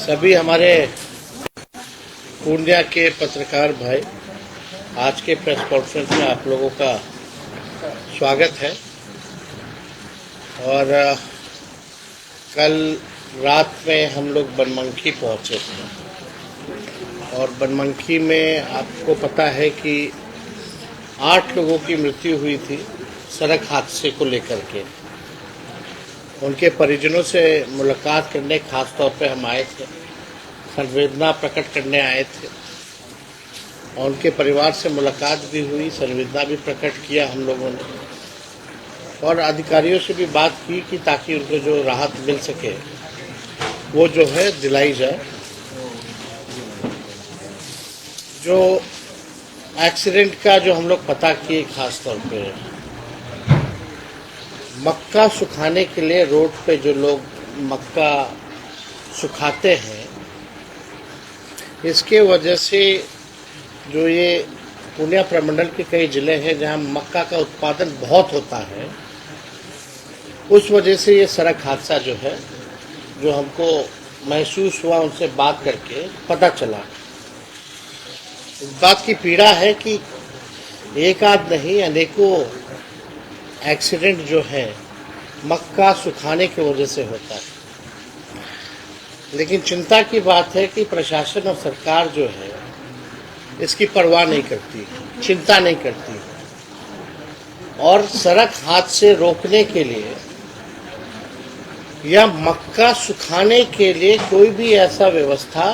सभी हमारे पूर्णिया के पत्रकार भाई, आज के प्रेस कॉन्फ्रेंस में आप लोगों का स्वागत है। और कल रात में हम लोग बनमनखी पहुंचे थे और बनमनखी में आपको पता है कि 8 लोगों की मृत्यु हुई थी सड़क हादसे को लेकर के। उनके परिजनों से मुलाकात करने खास तौर पे हम आए थे, संवेदना प्रकट करने आए थे और उनके परिवार से मुलाकात भी हुई, संवेदना भी प्रकट किया हम लोगों ने और अधिकारियों से भी बात की कि ताकि उनको जो राहत मिल सके वो जो है दिलाई जाए। जो एक्सीडेंट का जो हम लोग पता किए, खास तौर पे मक्का सुखाने के लिए रोड पे जो लोग मक्का सुखाते हैं, इसके वजह से जो ये पूर्णिया प्रमंडल के कई जिले हैं जहां मक्का का उत्पादन बहुत होता है, उस वजह से ये सड़क हादसा जो है, जो हमको महसूस हुआ, उनसे बात करके पता चला। इस बात की पीड़ा है कि एक आध नहीं, अनेकों एक्सीडेंट जो है मक्का सुखाने की वजह से होता है। लेकिन चिंता की बात है कि प्रशासन और सरकार जो है इसकी परवाह नहीं करती, चिंता नहीं करती और सड़क हादसे रोकने के लिए या मक्का सुखाने के लिए कोई भी ऐसा व्यवस्था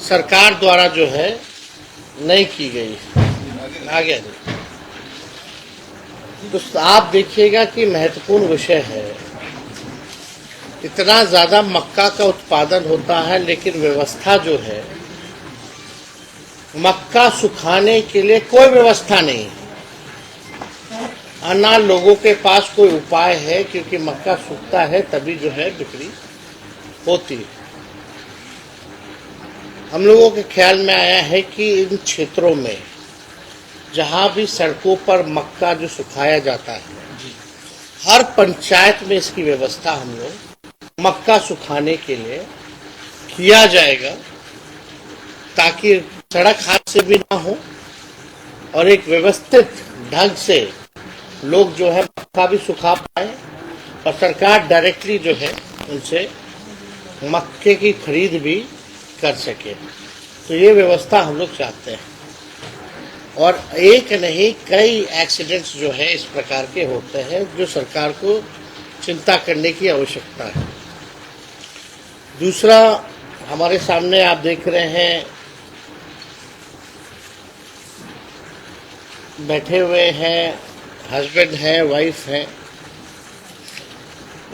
सरकार द्वारा जो है नहीं की गई। आगे तो आप देखिएगा कि महत्वपूर्ण विषय है। इतना ज़्यादा मक्का का उत्पादन होता है लेकिन व्यवस्था जो है, मक्का सुखाने के लिए कोई व्यवस्था नहीं है। ना लोगों के पास कोई उपाय है, क्योंकि मक्का सूखता है तभी जो है बिक्री होती है। हम लोगों के ख्याल में आया है कि इन क्षेत्रों में जहाँ भी सड़कों पर मक्का जो सुखाया जाता है, हर पंचायत में इसकी व्यवस्था हम लोग मक्का सुखाने के लिए किया जाएगा, ताकि सड़क हादसे भी ना हो और एक व्यवस्थित ढंग से लोग जो है मक्का भी सुखा पाए और सरकार डायरेक्टली जो है उनसे मक्के की खरीद भी कर सके। तो ये व्यवस्था हम लोग चाहते हैं और एक नहीं, कई एक्सीडेंट्स जो है इस प्रकार के होते हैं जो सरकार को चिंता करने की आवश्यकता है। दूसरा, हमारे सामने आप देख रहे हैं बैठे हुए हैं, हस्बैंड हैं, वाइफ हैं,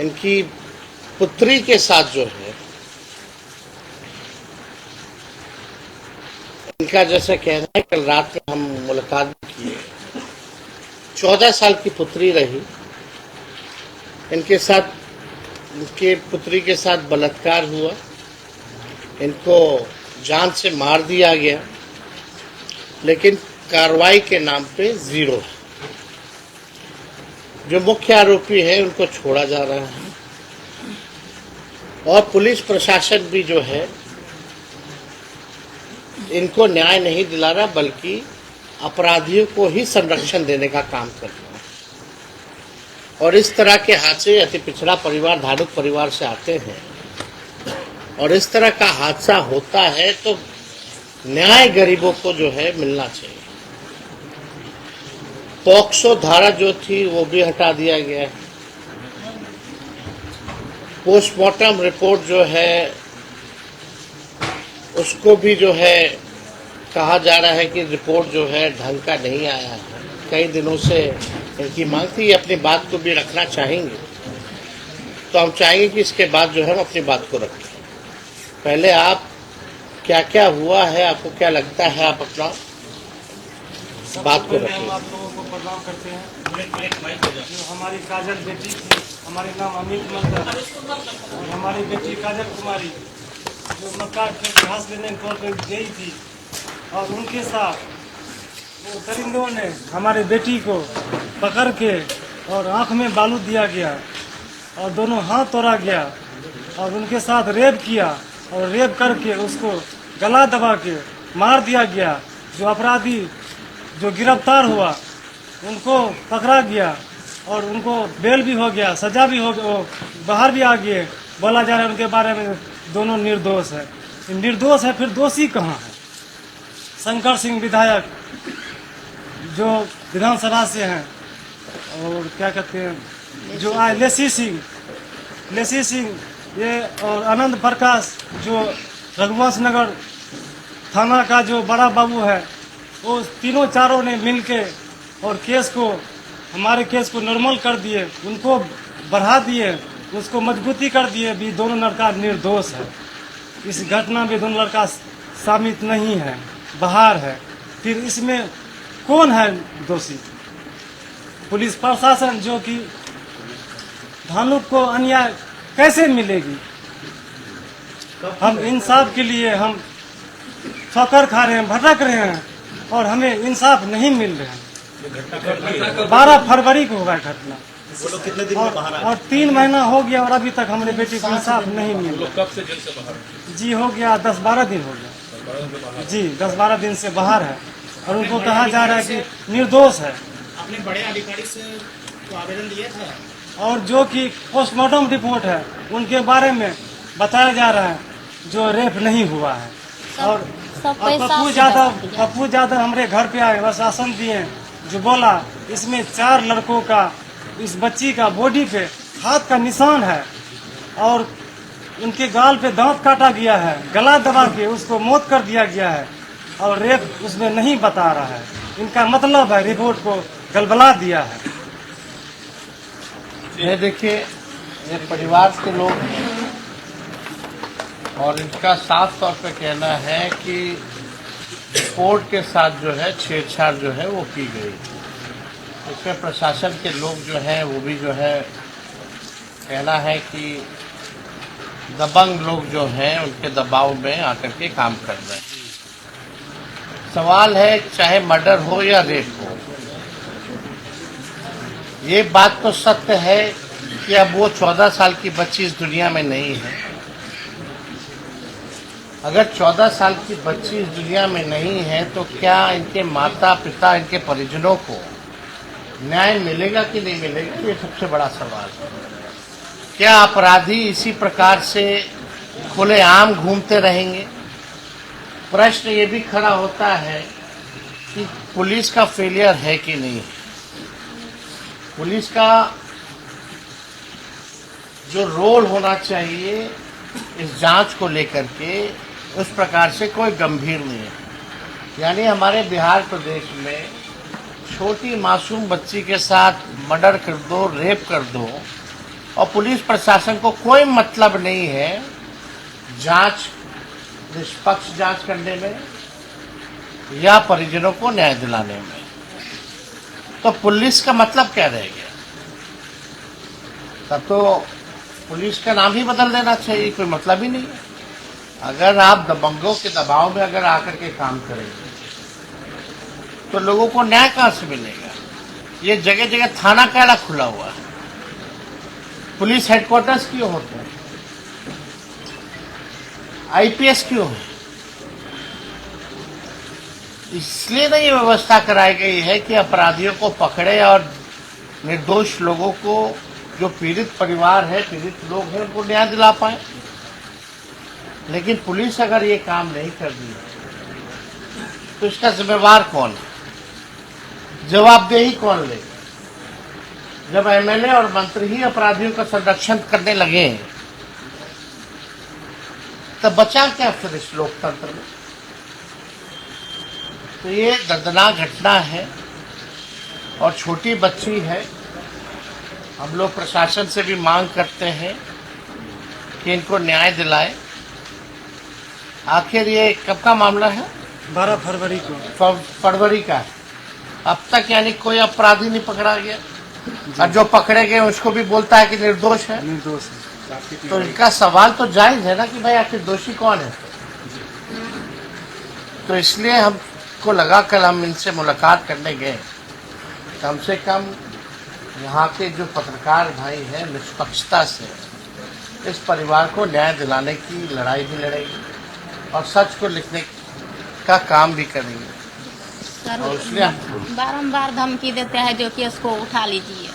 इनकी पुत्री के साथ जो है, इनका जैसा कहना है, कल रात में हम मुलाकात भी किए, 14 साल की पुत्री रही, इनके साथ, इनके पुत्री के साथ बलात्कार हुआ, इनको जान से मार दिया गया, लेकिन कार्रवाई के नाम पे जीरो है। जो मुख्य आरोपी है उनको छोड़ा जा रहा है और पुलिस प्रशासन भी जो है इनको न्याय नहीं दिला रहा, बल्कि अपराधियों को ही संरक्षण देने का काम कर रहा है। और इस तरह के हादसे अति पिछड़ा परिवार, धार्मिक परिवार से आते हैं और इस तरह का हादसा होता है तो न्याय गरीबों को जो है मिलना चाहिए। पॉक्सो धारा जो थी वो भी हटा दिया गया है। पोस्टमार्टम रिपोर्ट जो है उसको भी जो है कहा जा रहा है कि रिपोर्ट जो है ढंग का नहीं आया है। कई दिनों से इनकी मांग थी, अपनी बात को भी रखना चाहेंगे, तो हम चाहेंगे कि इसके बाद जो है हम अपनी बात को रखें। पहले आप क्या क्या हुआ है, आपको क्या लगता है, आप अपना बात को रखें। हम आप लोगों को प्रणाम करते हैं। जो हमारी काजल बेटी थी, हमारे नाम अमित मंडल और हमारी बेटी काजल कुमारी, जो मक्का के घास लेने तौर पर गई थी और उनके साथ वो दरिंदों ने हमारी बेटी को पकड़ के और आँख में बालू दिया गया और दोनों हाथ तोड़ा गया और उनके साथ रेप किया और रेप करके उसको गला दबा के मार दिया गया। जो अपराधी जो गिरफ्तार हुआ उनको पकड़ा गया और उनको बेल भी हो गया, सजा भी हो गया, वो बाहर भी आ गए। बोला जा रहा है उनके बारे में दोनों निर्दोष है। निर्दोष है, फिर दोषी कहाँ है? शंकर सिंह विधायक जो विधानसभा से हैं, और क्या कहते हैं जो आए लेसी सिंह ये, और आनंद प्रकाश जो रघुवंश नगर थाना का जो बड़ा बाबू है, वो तीनों चारों ने मिलके और हमारे केस को नॉर्मल कर दिए, उनको बढ़ा दिए, उसको मजबूती कर दिए। भी दोनों लड़का निर्दोष है, इस घटना में दोनों लड़का शामिल नहीं है, बाहर है। फिर इसमें कौन है दोषी? पुलिस प्रशासन जो कि धानुक को अन्याय कैसे मिलेगी? हम इंसाफ के लिए हम ठोकर खा रहे हैं, भटक रहे हैं और हमें इंसाफ नहीं मिल रहा है। 12 फरवरी को हुआ घटना कितने दिन में बाहर आए? और 3 महीना हो गया और अभी तक हमारे बेटे को इंसाफ नहीं मिल रहा। कब से जेल से बाहर? जी हो गया 10-12 दिन हो गया जी, 10-12 दिन से बाहर है और उनको कहा जा रहा है कि निर्दोष है। अपने बड़े अधिकारी से तो आवेदन दिया था और जो कि पोस्टमार्टम रिपोर्ट है उनके बारे में बताया जा रहा है जो रेप नहीं हुआ है। और पप्पू यादव हमारे घर पे आए, आश्वासन दिए, जो बोला इसमें 4 लड़कों का, इस बच्ची का बॉडी पे हाथ का निशान है और उनके गाल पे दांत काटा गया है, गला दबा के उसको मौत कर दिया गया है और रेप उसमें नहीं बता रहा है। इनका मतलब है रिपोर्ट को गलबला दिया है। ये देखिए, ये परिवार के लोग हैं और इनका साफ तौर पे कहना है कि कोर्ट के साथ जो है छेड़छाड़ जो है वो की गई। इसमें प्रशासन के लोग जो हैं वो भी जो है कहना है कि दबंग लोग जो हैं उनके दबाव में आकर के काम कर रहे हैं। सवाल है चाहे मर्डर हो या रेप हो, ये बात तो सत्य है कि अब वो 14 साल की बच्ची इस दुनिया में नहीं है। अगर 14 साल की बच्ची इस दुनिया में नहीं है तो क्या इनके माता पिता, इनके परिजनों को न्याय मिलेगा कि नहीं मिलेगा? ये सबसे बड़ा सवाल है। क्या अपराधी इसी प्रकार से खुलेआम घूमते रहेंगे? प्रश्न ये भी खड़ा होता है कि पुलिस का फेलियर है कि नहीं है। पुलिस का जो रोल होना चाहिए इस जांच को लेकर के, उस प्रकार से कोई गंभीर नहीं है। यानी हमारे बिहार प्रदेश में छोटी मासूम बच्ची के साथ मर्डर कर दो, रेप कर दो और पुलिस प्रशासन को कोई मतलब नहीं है जांच, निष्पक्ष जांच करने में या परिजनों को न्याय दिलाने में। तो पुलिस का मतलब क्या रह गया? तब तो पुलिस का नाम ही बदल देना चाहिए, कोई मतलब ही नहीं है। अगर आप दबंगों के दबाव में अगर आकर के काम करेंगे तो लोगों को न्याय कहाँ से मिलेगा? ये जगह जगह थाना कैला खुला हुआ है, पुलिस हेडक्वार्टर्स क्यों होते हैं, आईपीएस क्यों है? इसलिए नहीं ये व्यवस्था कराई गई है कि अपराधियों को पकड़े और निर्दोष लोगों को, जो पीड़ित परिवार है, पीड़ित लोग हैं, उनको न्याय दिला पाए। लेकिन पुलिस अगर ये काम नहीं कर रही तो इसका जिम्मेवार कौन है? जवाबदेही कौन लेगा? जब एमएलए और मंत्री ही अपराधियों का संरक्षण करने लगे तब बचा क्या फिर इस लोकतंत्र में? तो ये दर्दनाक घटना है और छोटी बच्ची है। हम लोग प्रशासन से भी मांग करते हैं कि इनको न्याय दिलाए। आखिर ये कब का मामला है? 12 फरवरी को। फरवरी का है। अब तक यानी कोई अपराधी नहीं पकड़ा गया और जो पकड़े गए उसको भी बोलता है कि निर्दोष है। निर्दोष है। तो इनका सवाल तो जायज है ना कि भाई आखिर दोषी कौन है? तो इसलिए हमको लगा, कल हम इनसे मुलाकात करने गए, कम से कम यहाँ के जो पत्रकार भाई हैं निष्पक्षता से इस परिवार को न्याय दिलाने की लड़ाई भी लड़ेगी और सच को लिखने का काम भी करेंगे। सर और इसलिए बारंबार धमकी देते हैं जो केस को उठा लीजिए।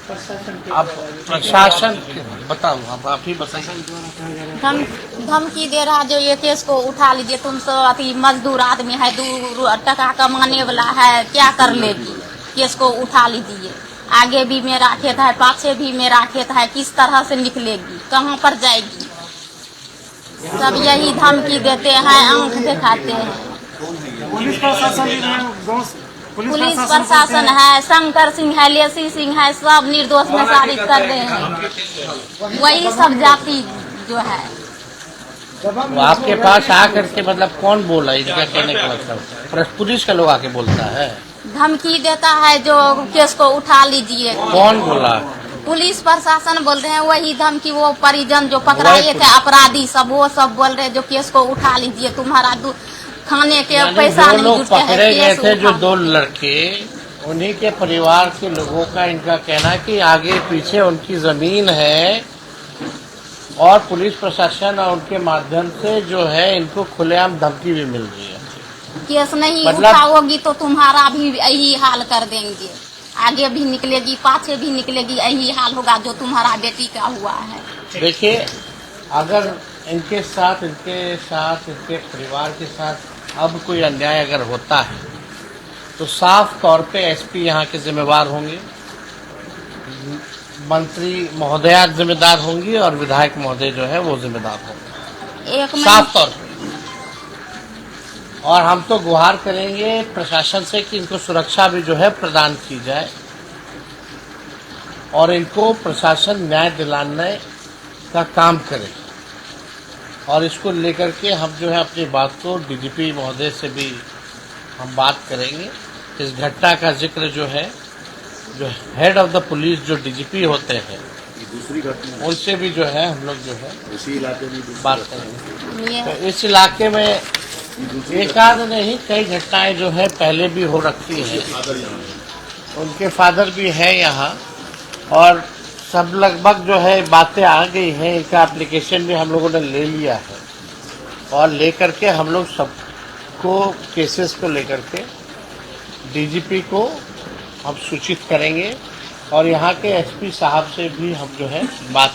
अब प्रशासन बताओ, आप ही बताइए। धमकी दे रहा जो ये केस को उठा लीजिए, तुम सब अति मजदूर आदमी है, 2 टका कमाने वाला है, क्या कर लेगी, केस को उठा लीजिए। आगे भी मेरा खेत है, पाछे भी मेरा खेत है, किस तरह से निकलेगी, कहाँ पर जाएगी। सब यही धमकी देते हैं, आंख दिखाते हैं। पुलिस प्रशासन भी है, पुलिस प्रशासन है, शंकर सिंह है, लेसी सिंह है, सब निर्दोष में साबित कर रहे हैं। वही सब जाति जो है। तो आपके पास आकर के मतलब कौन बोला, इनका कहने का मतलब पुलिस का लोग आके बोलता है, धमकी देता है जो केस को उठा लीजिए। कौन बोला? पुलिस प्रशासन बोल रहे हैं, वही धमकी वो परिजन जो पकड़ाए थे अपराधी सब, वो सब बोल रहे हैं जो केस को उठा लीजिए, तुम्हारा खाने के पैसा नहीं लोग जुटे पकड़े गए है, थे जो 2 लड़के, उन्हीं के परिवार के लोगों का इनका कहना है कि आगे पीछे उनकी जमीन है और पुलिस प्रशासन और उनके माध्यम से जो है इनको खुलेआम धमकी भी मिल रही है। केस नहीं मतलब उठाओगी तो तुम्हारा भी यही हाल कर देंगे, आगे भी निकलेगी, पाछे भी निकलेगी, यही हाल होगा जो तुम्हारा बेटी का हुआ है। देखिए, अगर इनके साथ इनके परिवार के साथ अब कोई अन्याय अगर होता है तो साफ तौर पे एसपी यहाँ के जिम्मेवार होंगे, मंत्री महोदया जिम्मेदार होंगी और विधायक महोदय जो है वो जिम्मेदार होंगे, एक साफ तौर पे। और हम तो गुहार करेंगे प्रशासन से कि इनको सुरक्षा भी जो है प्रदान की जाए और इनको प्रशासन न्याय दिलाने का काम करे। और इसको लेकर के हम जो है अपनी बात को डीजीपी महोदय से भी हम बात करेंगे। इस घटना का जिक्र जो है, जो हेड ऑफ द पुलिस जो डीजीपी होते हैं, दूसरी घटना उनसे भी जो है हम लोग जो है इसी इलाके में बात करेंगे। ये तो इस इलाके में एक आध नहीं, कई घटनाएं जो है पहले भी हो रखी है। उनके फादर भी है यहाँ और सब लगभग जो है बातें आ गई हैं, इनका एप्लीकेशन भी हम लोगों ने ले लिया है और लेकर के हम लोग सबको केसेस को लेकर के डीजीपी को हम सूचित करेंगे और यहाँ के एसपी साहब से भी हम जो है बात